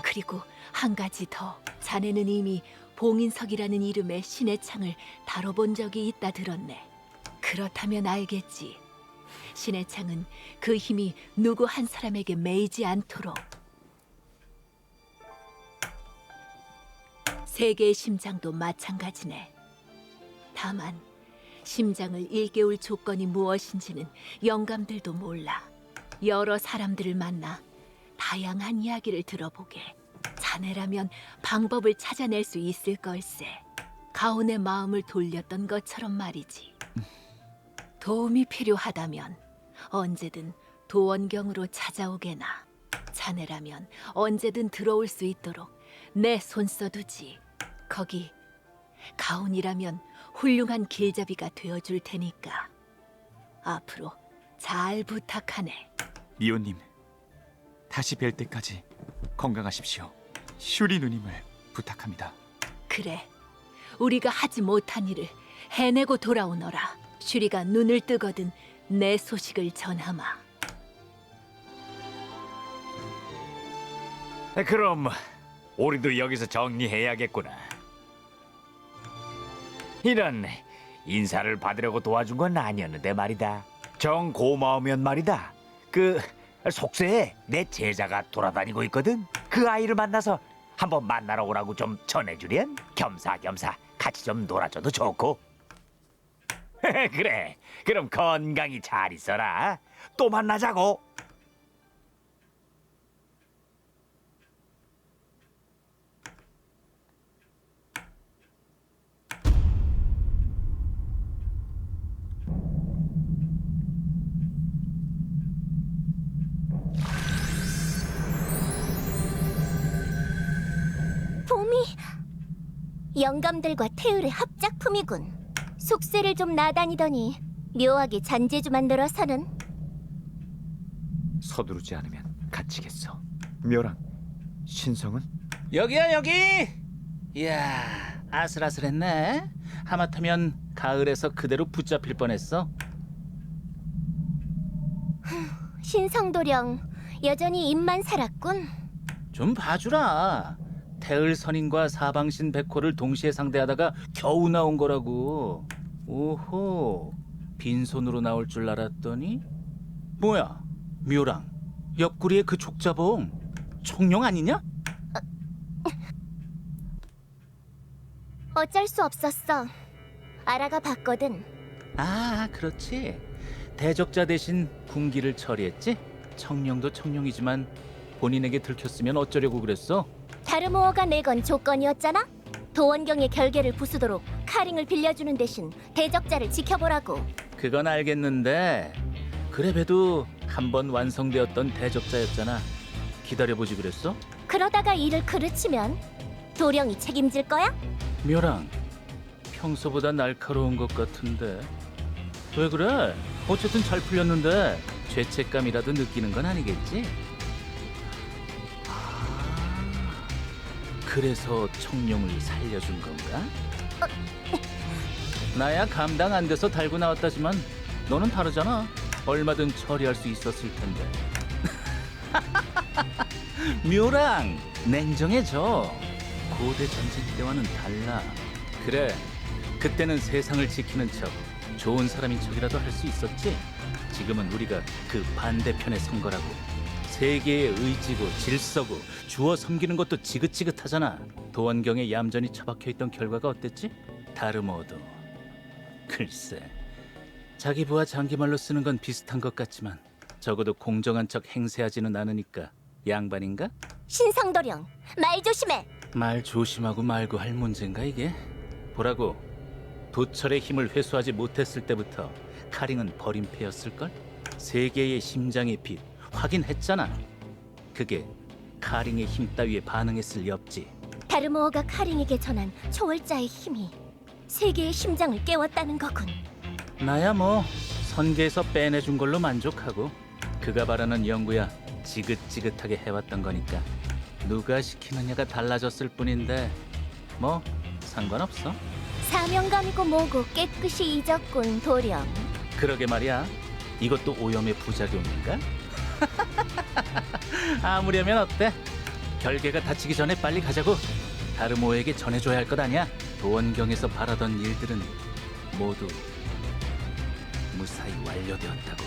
Speaker 6: 그리고 한 가지 더. 자네는 이미 봉인석이라는 이름의 신의 창을 다뤄본 적이 있다 들었네. 그렇다면 알겠지. 신의 창은 그 힘이 누구 한 사람에게 매이지 않도록. 세계의 심장도 마찬가지네. 다만 심장을 일깨울 조건이 무엇인지는 영감들도 몰라. 여러 사람들을 만나 다양한 이야기를 들어보게. 자네라면 방법을 찾아낼 수 있을 걸세. 가온의 마음을 돌렸던 것처럼 말이지. 도움이 필요하다면 언제든 도원경으로 찾아오게나. 자네라면 언제든 들어올 수 있도록 내 손 써두지. 거기 가온이라면 훌륭한 길잡이가 되어줄 테니까 앞으로 잘 부탁하네.
Speaker 3: 미호님, 다시 뵐 때까지 건강하십시오. 슈리 누님을 부탁합니다.
Speaker 6: 그래, 우리가 하지 못한 일을 해내고 돌아오너라. 슈리가 눈을 뜨거든 내 소식을 전하마.
Speaker 2: 그럼 우리도 여기서 정리해야겠구나. 이런 인사를 받으려고 도와준 건 아니었는데 말이다. 정 고마우면 말이다. 그 속세에 내 제자가 돌아다니고 있거든. 그 아이를 만나서 한번 만나러 오라고 좀 전해주련. 겸사겸사 같이 좀 놀아줘도 좋고. 그래, 그럼 건강히 잘 있어라. 또 만나자고.
Speaker 1: 봄이 영감들과 태율의 합작품이군. 속세를 좀 나다니더니 묘하게 잔재주만 늘어서는.
Speaker 2: 서두르지 않으면 갇히겠어. 묘랑 신성은?
Speaker 4: 여기야 여기. 이야, 아슬아슬했네. 하마터면 가을에서 그대로 붙잡힐 뻔했어.
Speaker 1: 신성도령 여전히 입만 살았군.
Speaker 4: 좀 봐주라. 태을 선인과 사방신 백호를 동시에 상대하다가 겨우 나온 거라고. 오호, 빈손으로 나올 줄 알았더니 뭐야, 묘랑 옆구리에 그 족자봉 청룡 아니냐?
Speaker 1: 어쩔 수 없었어. 알아가 봤거든.
Speaker 4: 아, 그렇지. 대적자 대신 군기를 처리했지. 청룡도 청룡이지만 본인에게 들켰으면 어쩌려고 그랬어?
Speaker 1: 다르모어가 내건 조건이었잖아. 도원경의 결계를 부수도록 카링을 빌려주는 대신 대적자를 지켜보라고.
Speaker 4: 그건 알겠는데 그래봬도 한 번 완성되었던 대적자였잖아. 기다려보지 그랬어?
Speaker 1: 그러다가 일을 그르치면 도령이 책임질 거야?
Speaker 4: 묘랑, 평소보다 날카로운 것 같은데 왜 그래? 어쨌든 잘 풀렸는데 죄책감이라도 느끼는 건 아니겠지? 아, 그래서 청룡을 살려준 건가? 나야 감당 안 돼서 달고 나왔다지만 너는 다르잖아. 얼마든 처리할 수 있었을 텐데. 묘랑, 냉정해져. 고대 전쟁 때와는 달라. 그래, 그때는 세상을 지키는 척, 좋은 사람인 척이라도 할 수 있었지. 지금은 우리가 그 반대편에 선 거라고. 세계의 의지고 질서고 주어 섬기는 것도 지긋지긋하잖아. 도원경에 얌전히 처박혀 있던 결과가 어땠지? 다르모도 글쎄, 자기 부하 장기말로 쓰는 건 비슷한 것 같지만 적어도 공정한 척 행세하지는 않으니까 양반인가?
Speaker 1: 신성도령, 말 조심해.
Speaker 4: 말 조심하고 말고 할 문제인가 이게? 보라고, 도철의 힘을 회수하지 못했을 때부터 카링은 버림패였을걸? 세계의 심장의 빛 확인했잖아. 그게 카링의 힘 따위에 반응했을 리 없지.
Speaker 1: 다르모어가 카링에게 전한 초월자의 힘이 세계의 심장을 깨웠다는 거군.
Speaker 4: 나야 뭐 선계에서 빼내준 걸로 만족하고 그가 바라는 연구야 지긋지긋하게 해왔던 거니까 누가 시키느냐가 달라졌을 뿐인데 뭐 상관없어.
Speaker 1: 사명감이고 뭐고 깨끗이 잊었군, 도령.
Speaker 4: 그러게 말이야. 이것도 오염의 부작용인가? 아무려면 어때? 결계가 다치기 전에 빨리 가자고. 다르모에게 전해줘야 할 것 아니야? 도원경에서 바라던 일들은 모두 무사히 완료되었다고.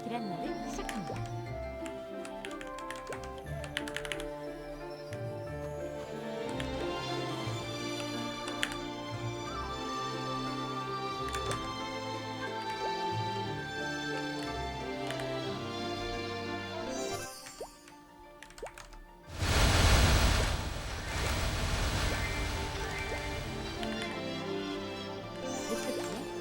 Speaker 8: 기란말을 시작합니다. 목적지에 도착했습니다.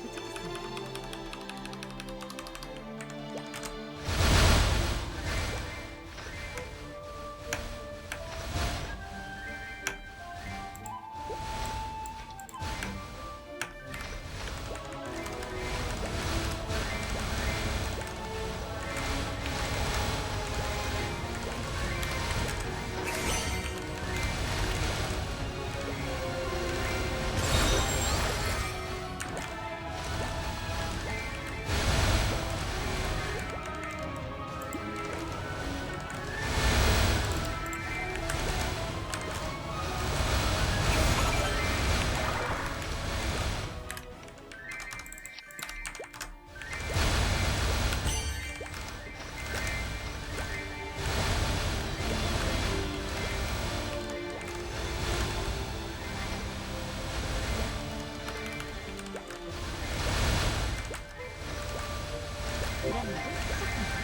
Speaker 8: 기란말을 시작합니다.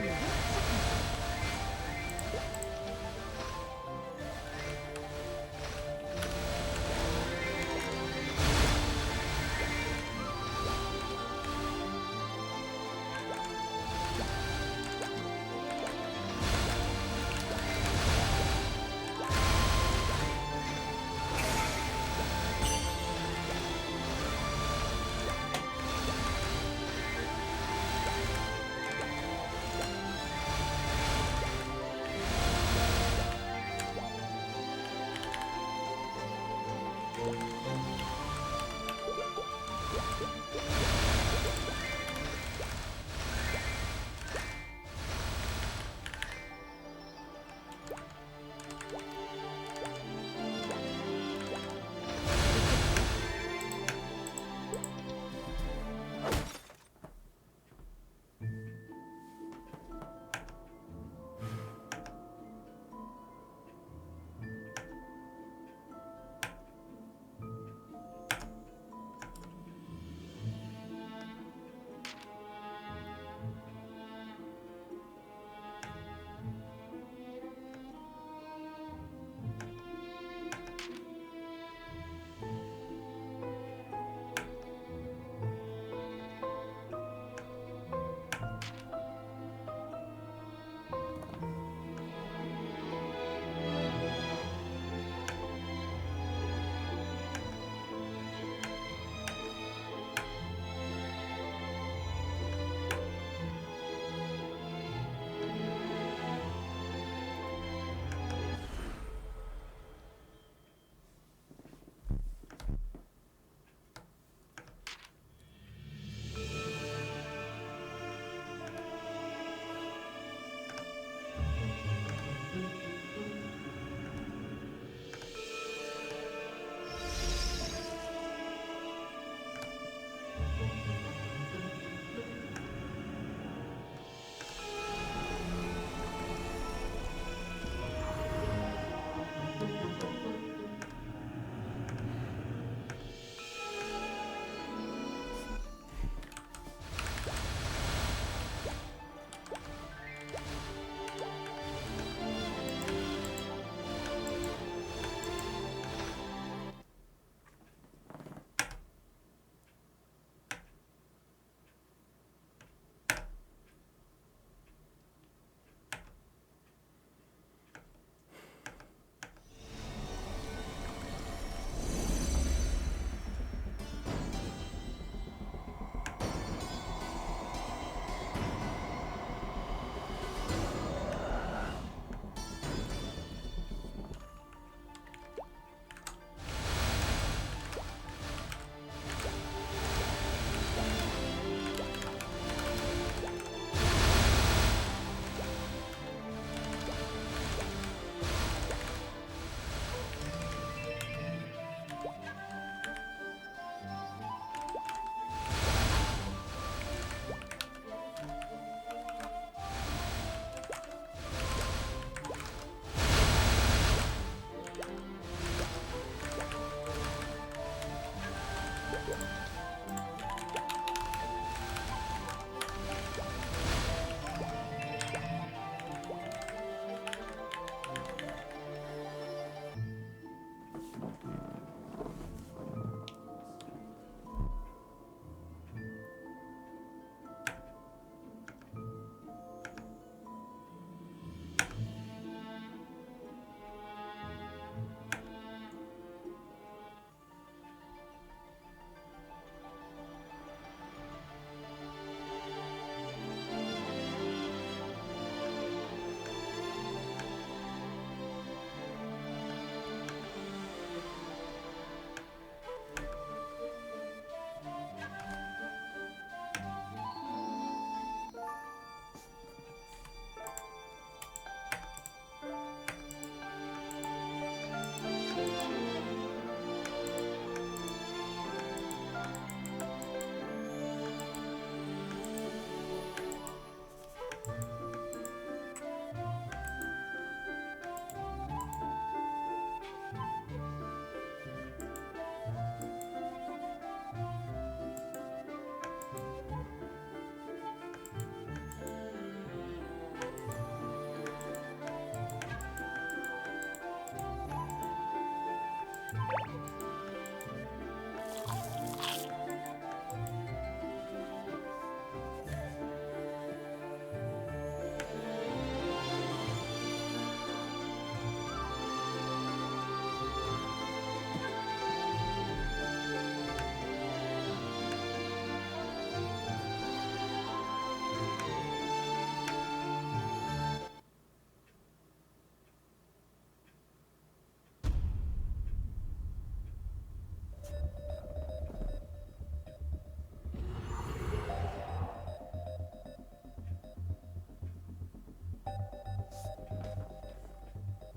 Speaker 8: 계란말이 시작합니다.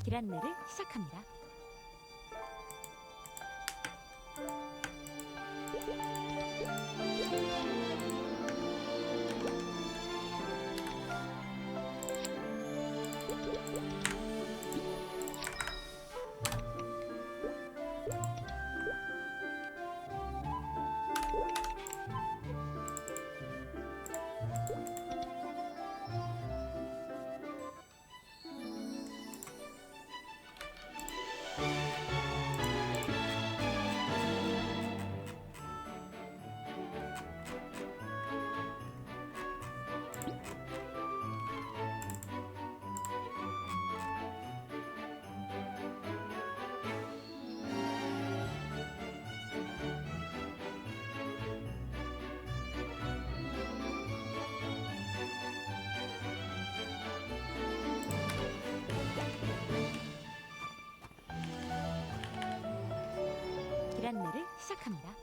Speaker 8: 길 안내를 시작합니다. 길 안내를 시작합니다.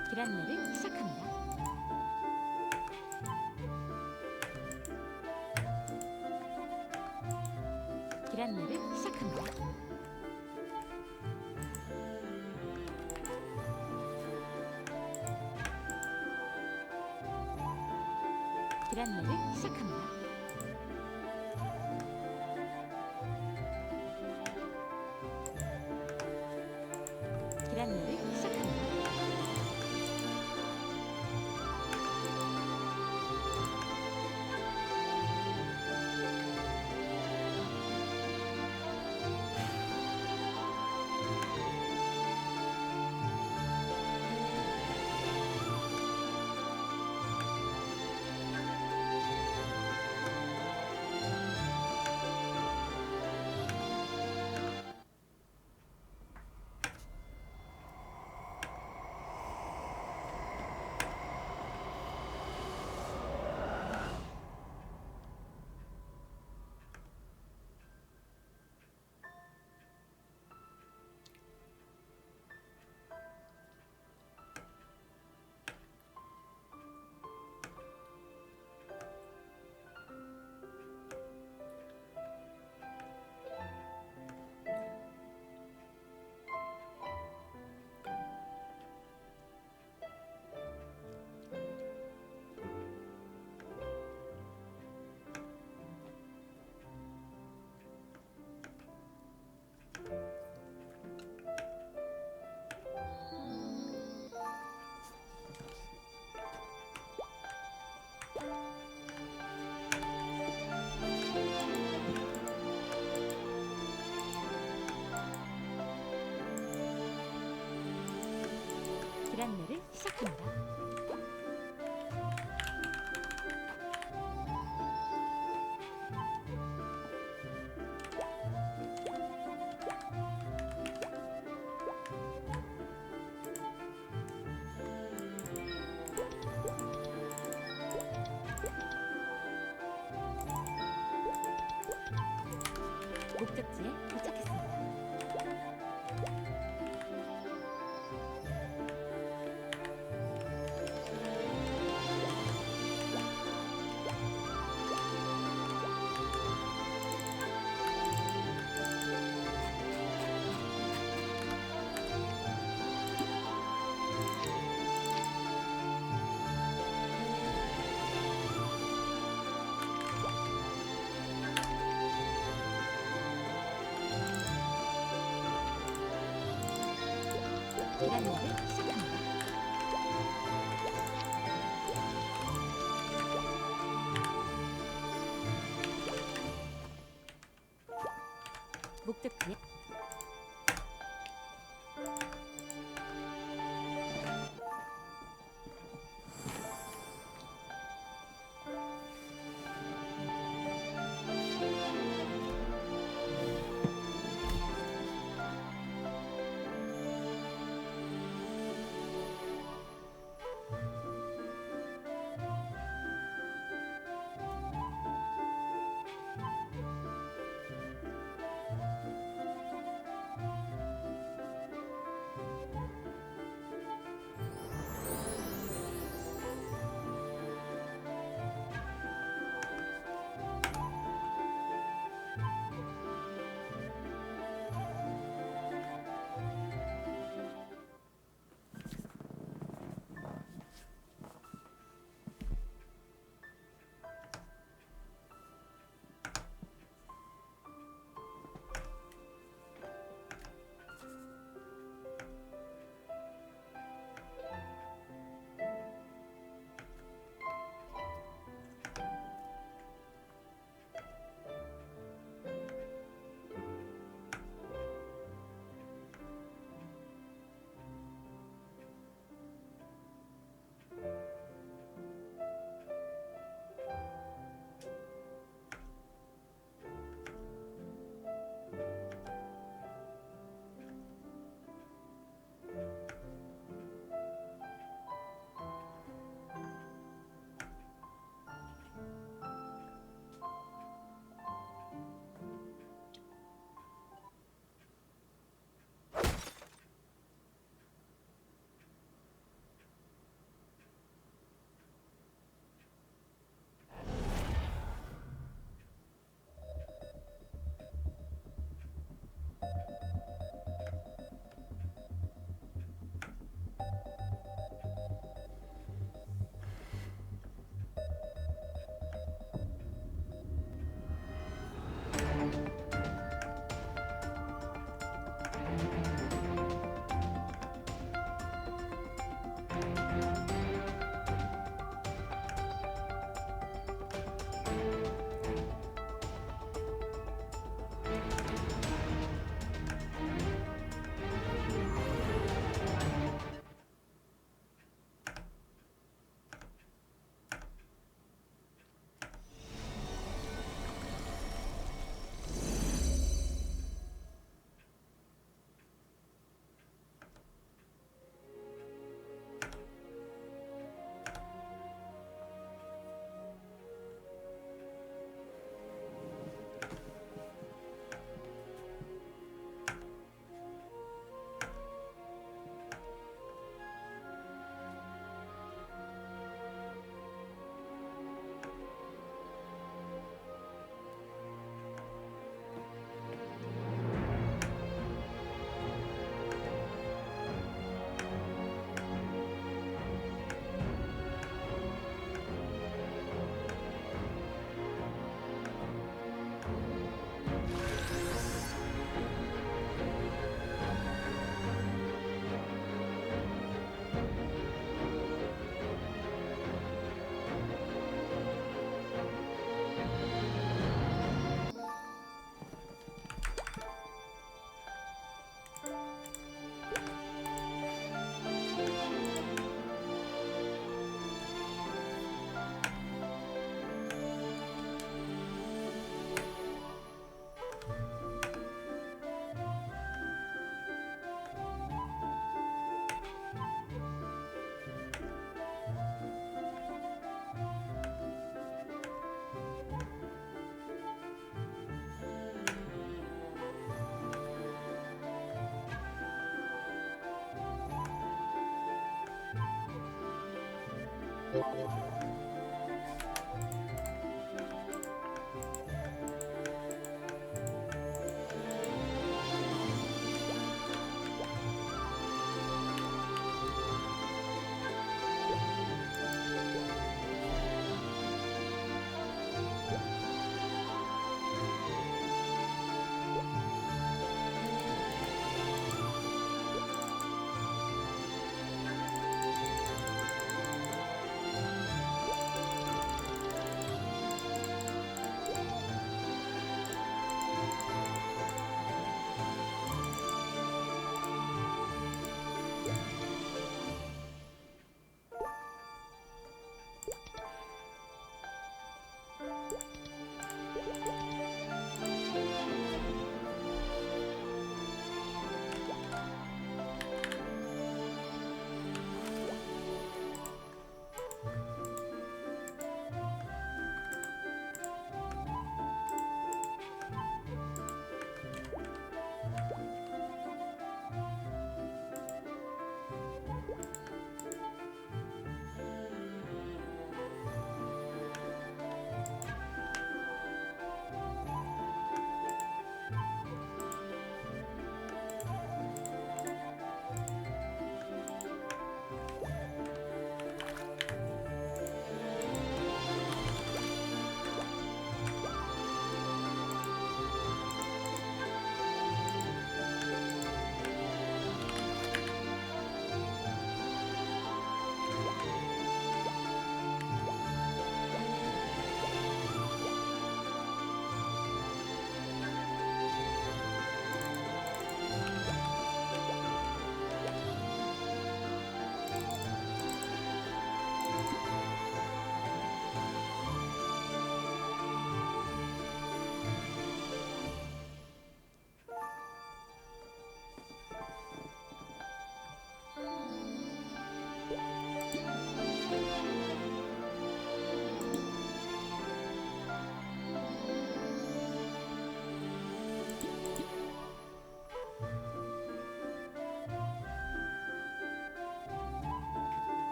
Speaker 8: 길 안내를 시작합니다. 길 안내를 시작합니다. 길 안내를 시작합니다. 길 안내를 시작합니다. 길 안내를 시작합니다. 목적지에 도착했습니다. 길 안내를 시작합니다. 목적지에